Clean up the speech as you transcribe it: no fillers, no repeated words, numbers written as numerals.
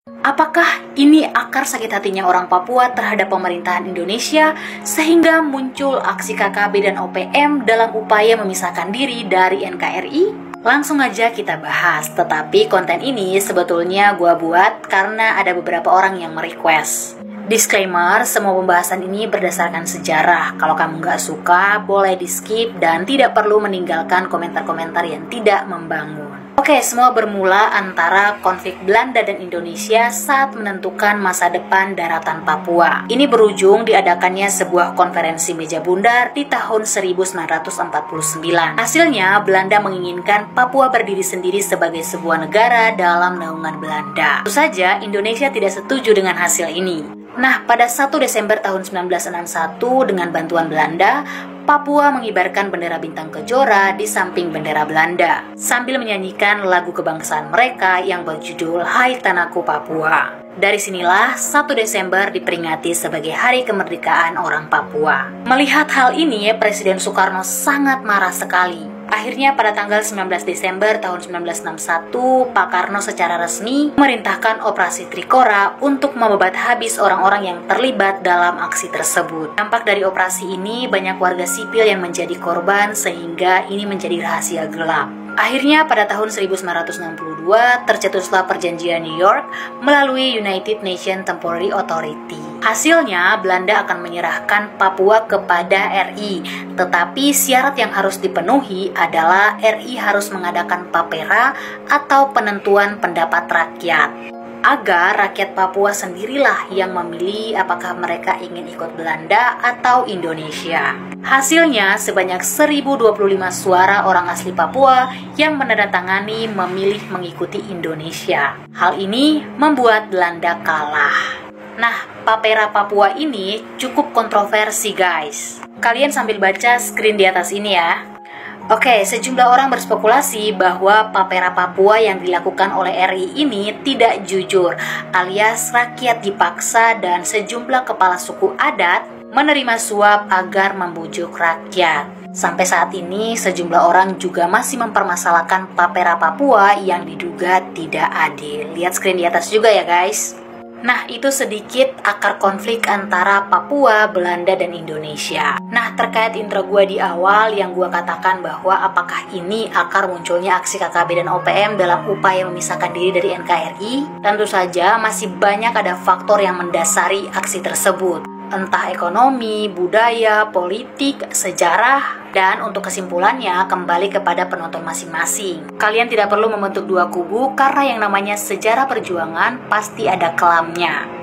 Apakah ini akar sakit hatinya orang Papua terhadap pemerintahan Indonesia sehingga muncul aksi KKB dan OPM dalam upaya memisahkan diri dari NKRI? Langsung aja kita bahas, tetapi konten ini sebetulnya gua buat karena ada beberapa orang yang merequest. Disclaimer, semua pembahasan ini berdasarkan sejarah. Kalau kamu nggak suka, boleh di skip dan tidak perlu meninggalkan komentar-komentar yang tidak membangun. Oke, semua bermula antara konflik Belanda dan Indonesia saat menentukan masa depan daratan Papua. Ini berujung diadakannya sebuah konferensi meja bundar di tahun 1949. Hasilnya, Belanda menginginkan Papua berdiri sendiri sebagai sebuah negara dalam naungan Belanda. Tentu saja, Indonesia tidak setuju dengan hasil ini. Nah, pada 1 Desember tahun 1961 dengan bantuan Belanda, Papua mengibarkan bendera bintang kejora di samping bendera Belanda sambil menyanyikan lagu kebangsaan mereka yang berjudul Hai Tanahku Papua. Dari sinilah 1 Desember diperingati sebagai Hari Kemerdekaan Orang Papua. Melihat hal ini, Presiden Soekarno sangat marah sekali. Akhirnya pada tanggal 19 Desember tahun 1961, Pak Karno secara resmi memerintahkan operasi Trikora untuk membabat habis orang-orang yang terlibat dalam aksi tersebut. Dampak dari operasi ini, banyak warga sipil yang menjadi korban sehingga ini menjadi rahasia gelap. Akhirnya pada tahun 1962 tercetuslah perjanjian New York melalui United Nations Temporary Authority. Hasilnya Belanda akan menyerahkan Papua kepada RI, tetapi syarat yang harus dipenuhi adalah RI harus mengadakan papera atau penentuan pendapat rakyat, agar rakyat Papua sendirilah yang memilih apakah mereka ingin ikut Belanda atau Indonesia. Hasilnya sebanyak 1025 suara orang asli Papua yang menandatangani memilih mengikuti Indonesia. Hal ini membuat Belanda kalah. Nah, papera Papua ini cukup kontroversi guys. Kalian sambil baca screen di atas ini ya. Oke, sejumlah orang berspekulasi bahwa papera Papua yang dilakukan oleh RI ini tidak jujur, alias rakyat dipaksa dan sejumlah kepala suku adat menerima suap agar membujuk rakyat. Sampai saat ini, sejumlah orang juga masih mempermasalahkan papera Papua yang diduga tidak adil. Lihat screen di atas juga ya guys. Nah, itu sedikit akar konflik antara Papua, Belanda, dan Indonesia. Nah, terkait intro gue di awal yang gue katakan bahwa apakah ini akar munculnya aksi KKB dan OPM dalam upaya memisahkan diri dari NKRI? Tentu saja masih banyak ada faktor yang mendasari aksi tersebut. Entah ekonomi, budaya, politik, sejarah, dan untuk kesimpulannya kembali kepada penonton masing-masing. Kalian tidak perlu membentuk dua kubu karena yang namanya sejarah perjuangan pasti ada kelamnya.